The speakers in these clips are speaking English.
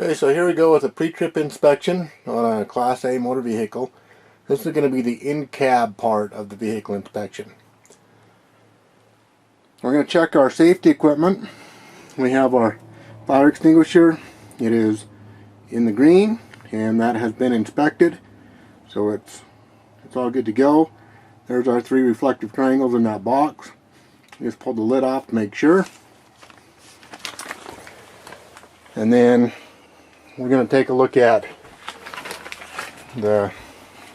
Okay, so here we go with a pre-trip inspection on a Class A motor vehicle. This is going to be the in-cab part of the vehicle inspection. We're going to check our safety equipment. We have our fire extinguisher. It is in the green, and that has been inspected, so it's all good to go. There's our 3 reflective triangles in that box. Just pull the lid off to make sure. And then we're going to take a look at the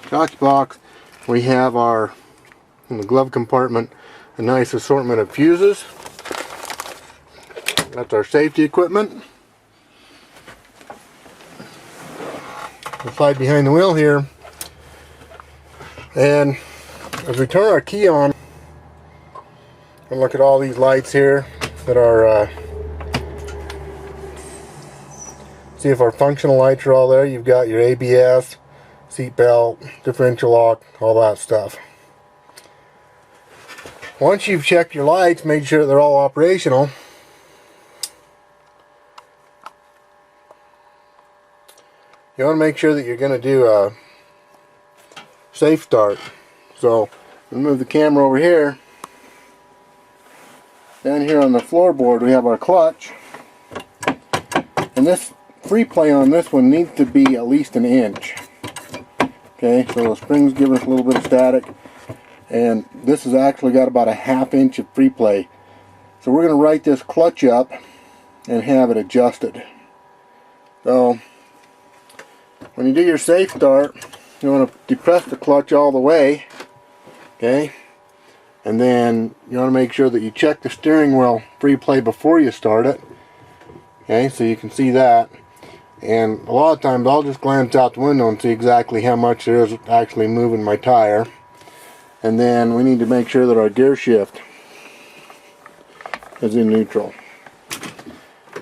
jockey box. We have our, in the glove compartment, a nice assortment of fuses. That's our safety equipment. We'll slide behind the wheel here. And as we turn our key on, and look at all these lights here that are see if our functional lights are all there. You've got your ABS, seat belt, differential lock, all that stuff. Once you've checked your lights, made sure they're all operational, you want to make sure that you're going to do a safe start. So we'll move the camera over here. Down here on the floorboard we have our clutch, and this free play on this one needs to be at least an inch. Okay, so the spring's giving us a little bit of static, and this has actually got about a 1/2 inch of free play. So we're going to write this clutch up and have it adjusted. So when you do your safe start, you want to depress the clutch all the way, okay, and then you want to make sure that you check the steering wheel free play before you start it. Okay, so you can see that. And a lot of times I'll just glance out the window and see exactly how much there is actually moving my tire. And then we need to make sure that our gear shift is in neutral.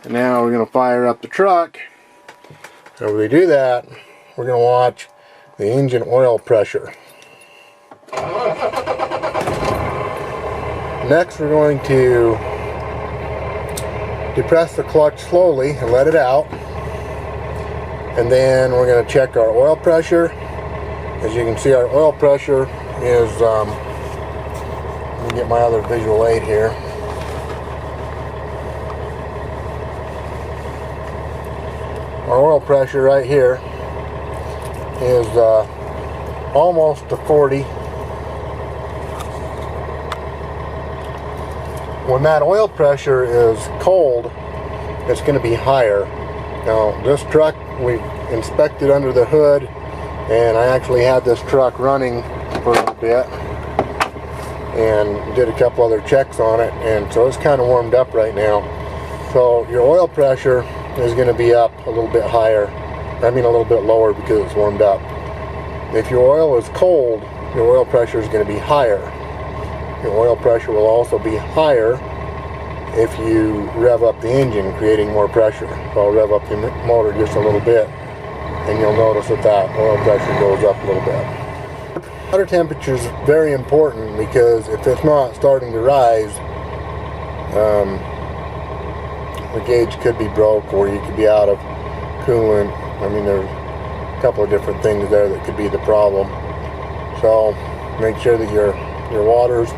And now we're going to fire up the truck. And when we do that, we're going to watch the engine oil pressure. Next, we're going to depress the clutch slowly and let it out. And then we're going to check our oil pressure. As you can see, our oil pressure is, let me get my other visual aid here. Our oil pressure right here is almost to 40. When that oil pressure is cold, it's going to be higher. Now this truck, we inspected under the hood, and I actually had this truck running for a bit and did a couple other checks on it, and so it's kind of warmed up right now. So your oil pressure is going to be up a little bit higher, I mean a little bit lower, because it's warmed up. If your oil is cold, your oil pressure is going to be higher. Your oil pressure will also be higher if you rev up the engine, creating more pressure. So I'll rev up the motor just a little bit, and you'll notice that that oil pressure goes up a little bit. Water temperature is very important, because if it's not starting to rise, the gauge could be broke, or you could be out of coolant. I mean, there's a couple of different things there that could be the problem. So make sure that your water's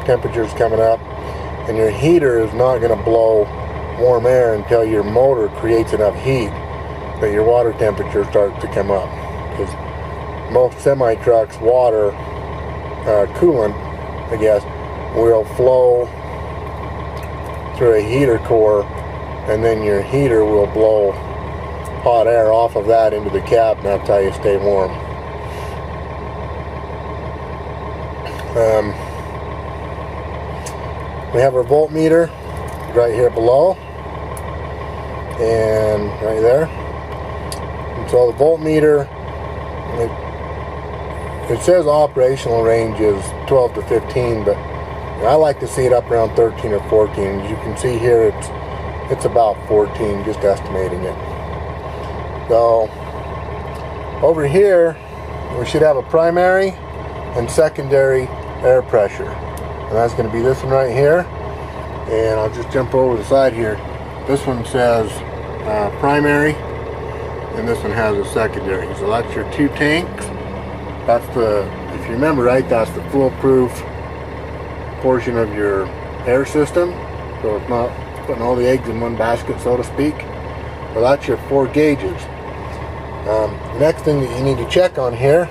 temperature is coming up, and your heater is not going to blow warm air until your motor creates enough heat that your water temperature starts to come up. Because most semi-trucks, water, coolant, I guess, will flow through a heater core, and then your heater will blow hot air off of that into the cab, and that's how you stay warm. We have our voltmeter right here below, and right there. And so the voltmeter, it says operational range is 12 to 15, but I like to see it up around 13 or 14. As you can see here, it's about 14, just estimating it. So over here we should have a primary and secondary air pressure, and that's going to be this one right here. And I'll just jump over the side here. This one says primary, and this one has a secondary. So that's your 2 tanks. That's the, if you remember right, that's the foolproof portion of your air system. So it's not putting all the eggs in one basket, so to speak. So that's your 4 gauges. The next thing that you need to check on here,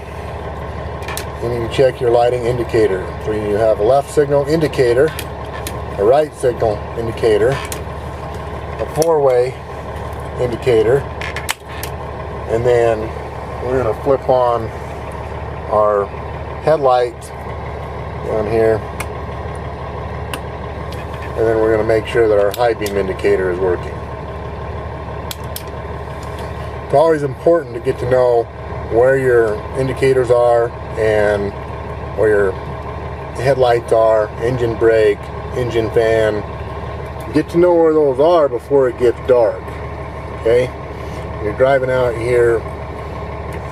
you need to check your lighting indicator. So you have a left signal indicator, a right signal indicator, a 4-way indicator, and then we're going to flip on our headlights down here, and then we're going to make sure that our high beam indicator is working. It's always important to get to know where your indicators are and where your headlights are, engine brake, engine fan. Get to know where those are before it gets dark. Okay? When you're driving out here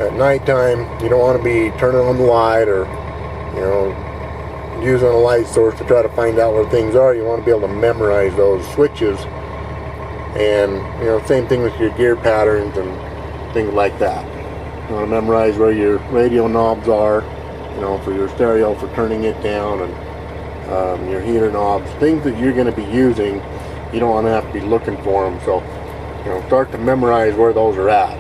at nighttime, you don't want to be turning on the light or, you know, using a light source to try to find out where things are. You want to be able to memorize those switches, and you know, same thing with your gear patterns and things like that. You want to memorize where your radio knobs are, you know, for your stereo, for turning it down, and your heater knobs, things that you're going to be using. You don't want to have to be looking for them, so you know, start to memorize where those are at.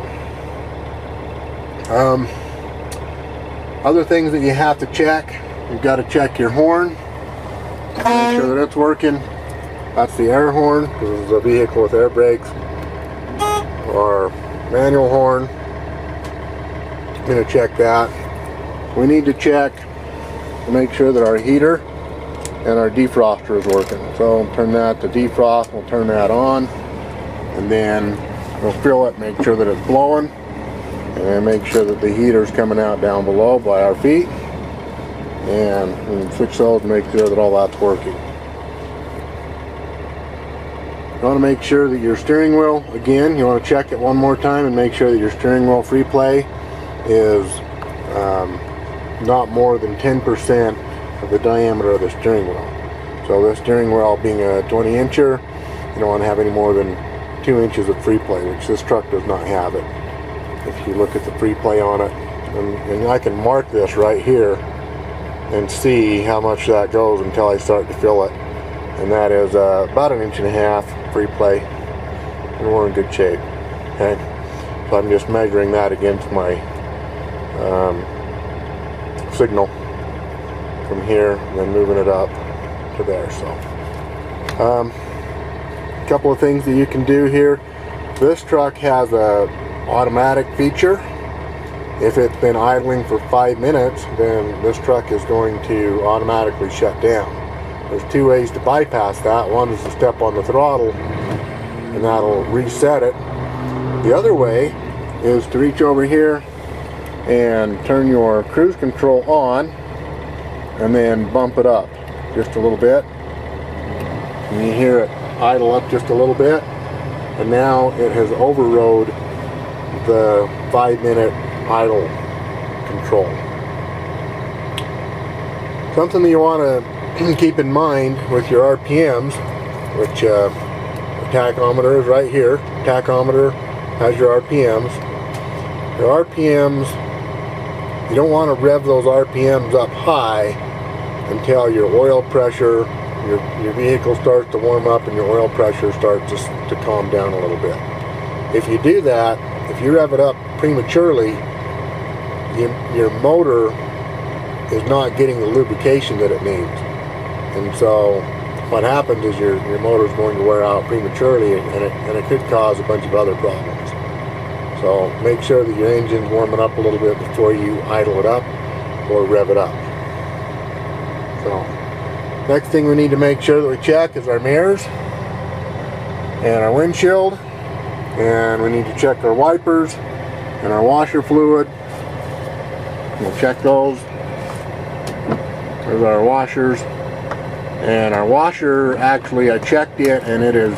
Other things that you have to check, you've got to check your horn, make sure that it's working. That's the air horn, because this is a vehicle with air brakes. Or manual horn, I'm going to check that. We need to check to make sure that our heater and our defroster is working. So we'll turn that to defrost, we'll turn that on, and then we'll fill it, make sure that it's blowing, and make sure that the heater's coming out down below by our feet, and we can switch those and make sure that all that's working. You want to make sure that your steering wheel, again, you want to check it one more time and make sure that your steering wheel free play is not more than 10% of the diameter of the steering wheel. So the steering wheel being a 20-incher, you don't want to have any more than 2 inches of free play, which this truck does not have it. If you look at the free play on it, and I can mark this right here and see how much that goes until I start to fill it, and that is about 1.5 inches free play, and we're in good shape. Okay, so I'm just measuring that against my signal from here, and then moving it up to there. So a couple of things that you can do here. This truck has a automatic feature. If it's been idling for 5 minutes, then this truck is going to automatically shut down. There's 2 ways to bypass that. One is to step on the throttle, and that'll reset it. The other way is to reach over here and turn your cruise control on, and then bump it up just a little bit, and you hear it idle up just a little bit, and now it has overrode the 5-minute idle control. Something that you want to keep in mind with your RPMs, which the tachometer is right here. Tachometer has your RPMs. Your RPMs, you don't want to rev those RPMs up high until your oil pressure, your vehicle starts to warm up and your oil pressure starts to calm down a little bit. If you do that, if you rev it up prematurely, your motor is not getting the lubrication that it needs. And so what happens is your motor is going to wear out prematurely, and it could cause a bunch of other problems. So make sure that your engine's warming up a little bit before you idle it up or rev it up. So next thing we need to make sure that we check is our mirrors and our windshield, and we need to check our wipers and our washer fluid. We'll check those. There's our washers, and our washer, actually I checked it and it is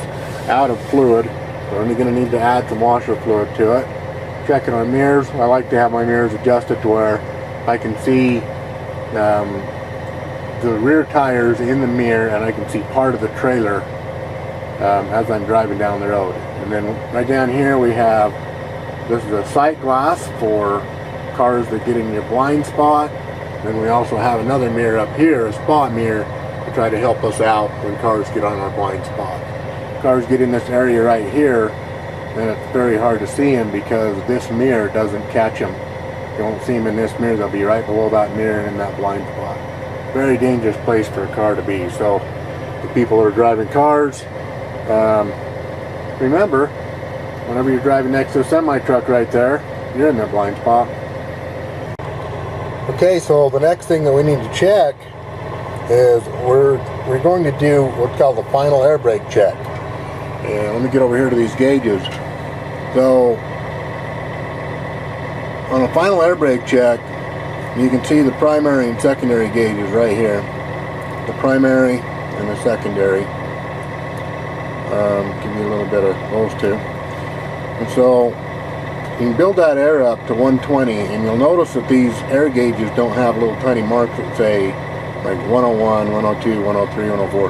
out of fluid. We're only going to need to add some washer fluid to it. Checking our mirrors. I like to have my mirrors adjusted to where I can see the rear tires in the mirror, and I can see part of the trailer as I'm driving down the road. And then right down here we have This is a sight glass for cars that get in your blind spot. Then we also have another mirror up here, a spot mirror, to try to help us out when cars get on our blind spot. Cars get in this area right here, and it's very hard to see them because this mirror doesn't catch them. You won't see them in this mirror, they'll be right below that mirror and in that blind spot. Very dangerous place for a car to be. So the people that are driving cars, remember, whenever you're driving next to a semi-truck right there, you're in that blind spot. Okay, so the next thing that we need to check is we're going to do what's called the final air brake check. And let me get over here to these gauges. So on a final air brake check, you can see the primary and secondary gauges right here. The primary and the secondary. Give you a little bit of those two. And so you can build that air up to 120, and you'll notice that these air gauges don't have little tiny marks that say like 101, 102, 103, 104.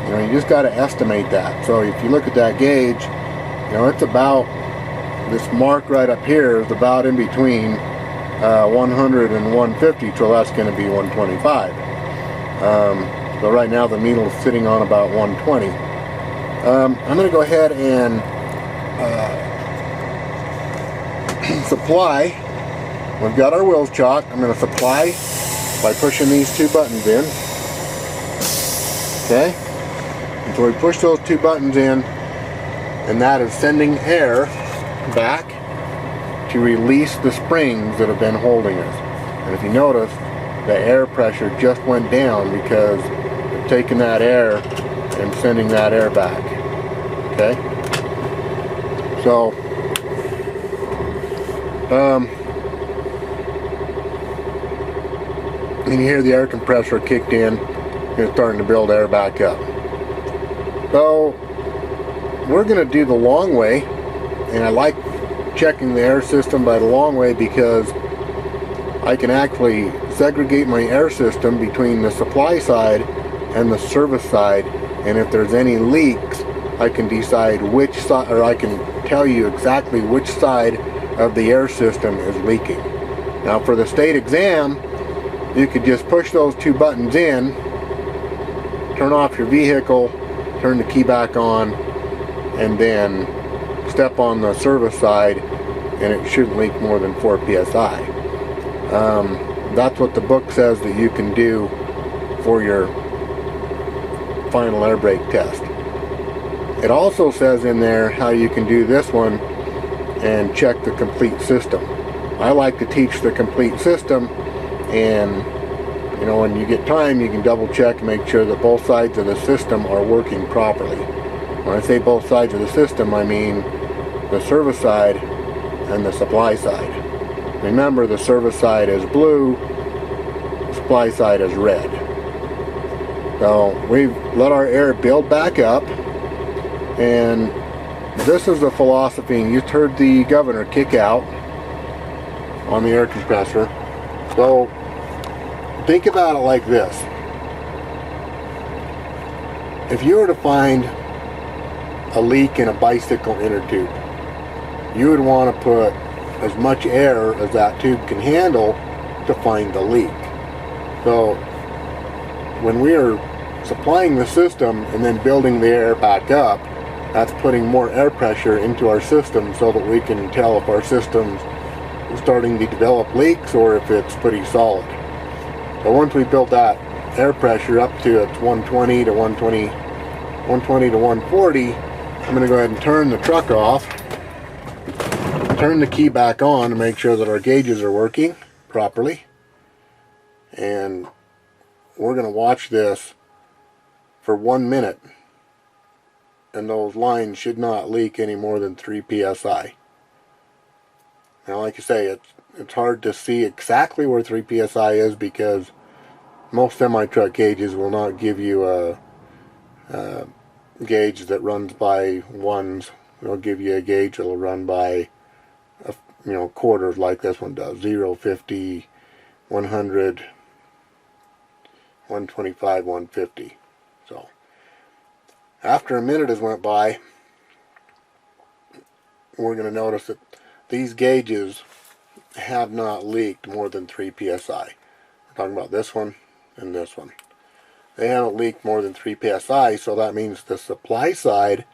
You know, you just got to estimate that. So if you look at that gauge, you know, it's about, this mark right up here is about in between 100 and 150, so that's going to be 125. So right now the needle is sitting on about 120. I'm going to go ahead and supply. We've got our wheels chocked. I'm going to supply by pushing these two buttons in. Okay? And so we push those two buttons in, and that is sending air back to release the springs that have been holding us. And if you notice, the air pressure just went down because of taking that air and sending that air back. Okay? So and you hear the air compressor kicked in, it's starting to build air back up. So we're going to do the long way, and I like checking the air system by the long way because I can actually segregate my air system between the supply side and the service side, and if there's any leaks, I can decide which side, or I can tell you exactly which side of the air system is leaking. Now for the state exam, you could just push those two buttons in, turn off your vehicle, turn the key back on, and then step on the service side, and it shouldn't leak more than 4 psi. That's what the book says that you can do for your final air brake test. It also says in there how you can do this one and check the complete system. I like to teach the complete system, and you know, when you get time, you can double check and make sure that both sides of the system are working properly. When I say both sides of the system, I mean the service side and the supply side. Remember, the service side is blue, the supply side is red. So we've let our air build back up, and this is the philosophy. You just heard the governor kick out on the air compressor. So think about it like this. If you were to find a leak in a bicycle inner tube, you would want to put as much air as that tube can handle to find the leak. So when we are supplying the system and then building the air back up, that's putting more air pressure into our system so that we can tell if our system's starting to develop leaks or if it's pretty solid. But once we build that air pressure up to its 120 to 140, I'm going to go ahead and turn the truck off, turn the key back on to make sure that our gauges are working properly, and we're going to watch this for 1 minute, and those lines should not leak any more than 3 psi. Now, like I say, it's hard to see exactly where 3 psi is because most semi-truck gauges will not give you a gauge that runs by ones. They'll give you a gauge that will run by quarters like this one does. 0, 50, 100, 125, 150. So after a minute has went by, we're going to notice that these gauges have not leaked more than 3 psi. We're talking about this one and this one. They haven't leaked more than 3 psi, so that means the supply side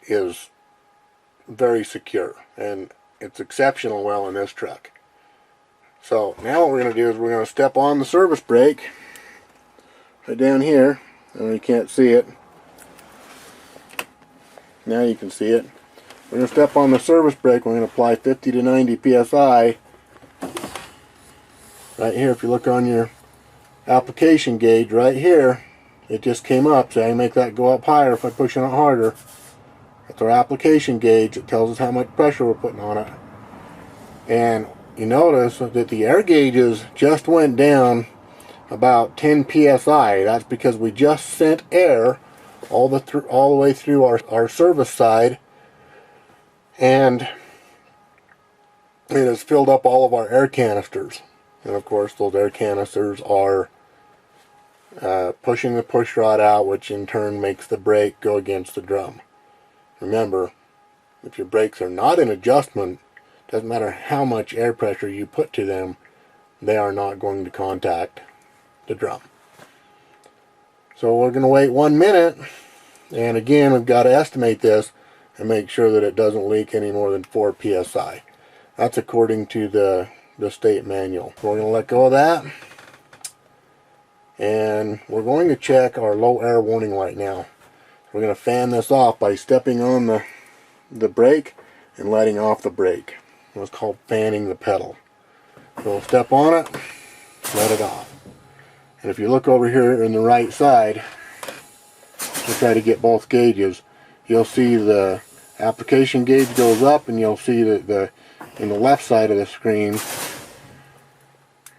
is very secure, and it's exceptional well in this truck. So now what we're going to do is we're going to step on the service brake right down here, and you can't see it. Now you can see it. We're going to step on the service brake. We're going to apply 50 to 90 psi right here. If you look on your application gauge right here, it just came up, so I can make that go up higher if I push on it harder. That's our application gauge. It tells us how much pressure we're putting on it. And you notice that the air gauges just went down about 10 psi. That's because we just sent air all the way through our service side, and it has filled up all of our air canisters. And of course those air canisters are pushing the push rod out, which in turn makes the brake go against the drum. Remember, if your brakes are not in adjustment, doesn't matter how much air pressure you put to them, they are not going to contact the drum. So we're going to wait 1 minute, and again we've got to estimate this and make sure that it doesn't leak any more than 4 psi. That's according to the state manual. We're going to let go of that, and we're going to check our low air warning light now. We're going to fan this off by stepping on the brake and letting off the brake. It's called fanning the pedal. So we'll step on it, let it off. And if you look over here on the right side, to try to get both gauges, you'll see the application gauge goes up, and you'll see that in the left side of the screen.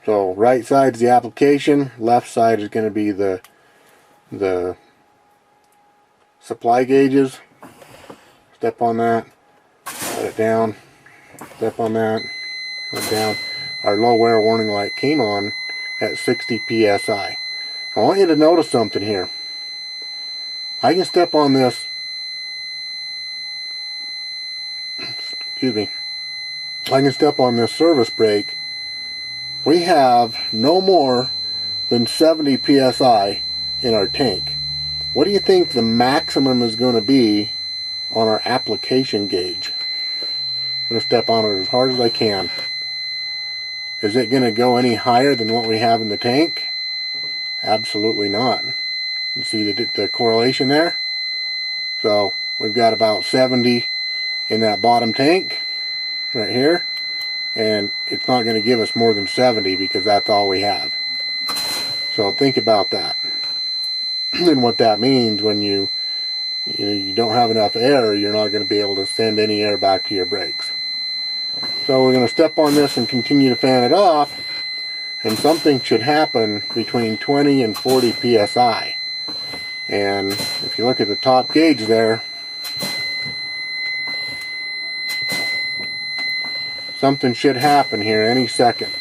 So right side is the application, left side is going to be the supply gauges. Step on that, let it down, step on that, let it down. Our low air warning light came on at 60 psi. I want you to notice something here. I can step on this, excuse me, I can step on this service brake. We have no more than 70 psi in our tank. What do you think the maximum is going to be on our application gauge? I'm going to step on it as hard as I can. Is it going to go any higher than what we have in the tank? Absolutely not. You see the correlation there? So we've got about 70 in that bottom tank right here, and it's not going to give us more than 70 because that's all we have. So think about that. And what that means, when you don't have enough air, you're not going to be able to send any air back to your brakes. So we're going to step on this and continue to fan it off, and something should happen between 20 and 40 psi. And if you look at the top gauge there, something should happen here any second.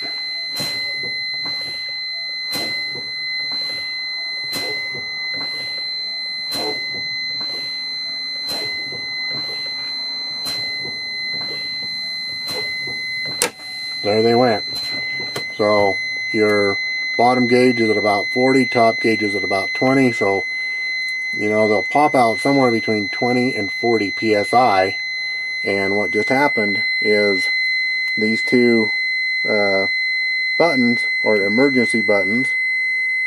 There they went. So your bottom gauge is at about 40, top gauge is at about 20, so they'll pop out somewhere between 20 and 40 psi. And what just happened is these two buttons, or emergency buttons,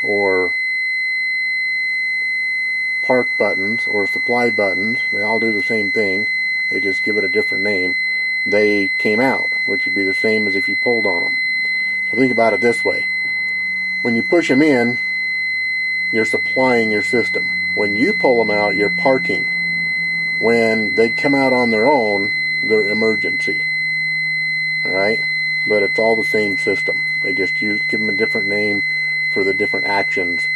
or park buttons, or supply buttons, they all do the same thing, they just give it a different name. They came out, which would be the same as if you pulled on them. So think about it this way. When you push them in, you're supplying your system. When you pull them out, you're parking. When they come out on their own, they're emergency. Alright? But it's all the same system. They just give them a different name for the different actions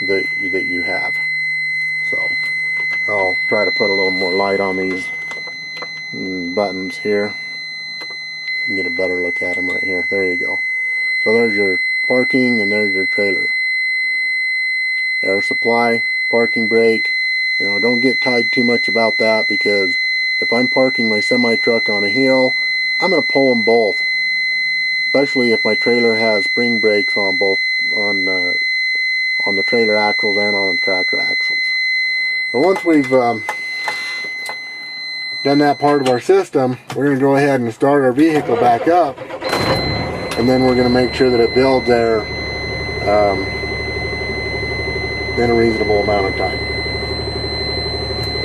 that you have. So I'll try to put a little more light on these buttons here. You can get a better look at them right here. There you go. So there's your parking, and there's your trailer. Air supply, parking brake. Don't get tied too much about that, because if I'm parking my semi truck on a hill I'm going to pull them both, especially if my trailer has spring brakes on both, on the trailer axles and on the tractor axles. But once we've done that part of our system, we're going to go ahead and start our vehicle back up, and then we're going to make sure that it builds there in a reasonable amount of time.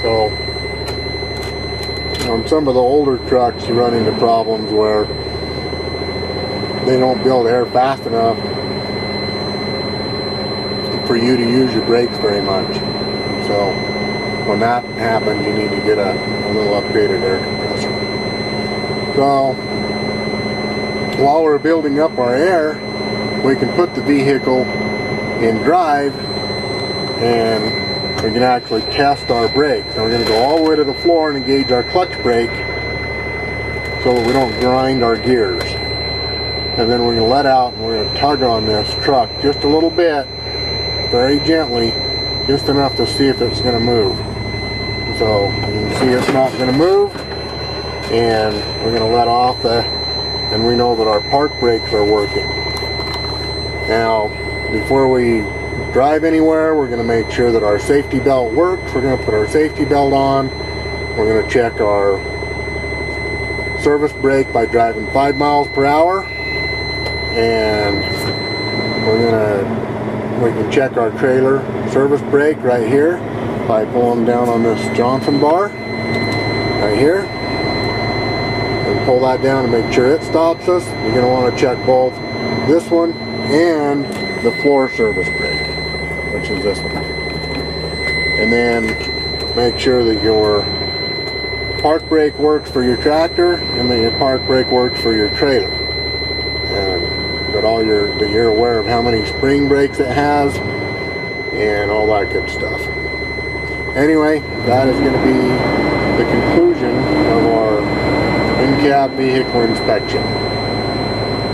So on some of the older trucks, you run into problems where they don't build air fast enough for you to use your brakes very much. So when that happens, you need to get a little upgraded air compressor. So while we're building up our air, we can put the vehicle in drive and we can actually test our brakes. Now we're going to go all the way to the floor and engage our clutch brake so that we don't grind our gears. And then we're going to let out and we're going to tug on this truck just a little bit, very gently, just enough to see if it's going to move. So you can see it's not going to move, and we're going to let off and we know that our park brakes are working. Now, before we drive anywhere, we're going to make sure that our safety belt works. We're going to put our safety belt on. We're going to check our service brake by driving 5 miles per hour, and we can check our trailer service brake right here by pulling down on this Johnson bar right here, and pull that down to make sure it stops us. You're going to want to check both this one and the floor service brake, which is this one, and then make sure that your park brake works for your tractor and that your park brake works for your trailer, and that you're aware of how many spring brakes it has and all that good stuff. Anyway, that is going to be the conclusion of our in-cab vehicle inspection.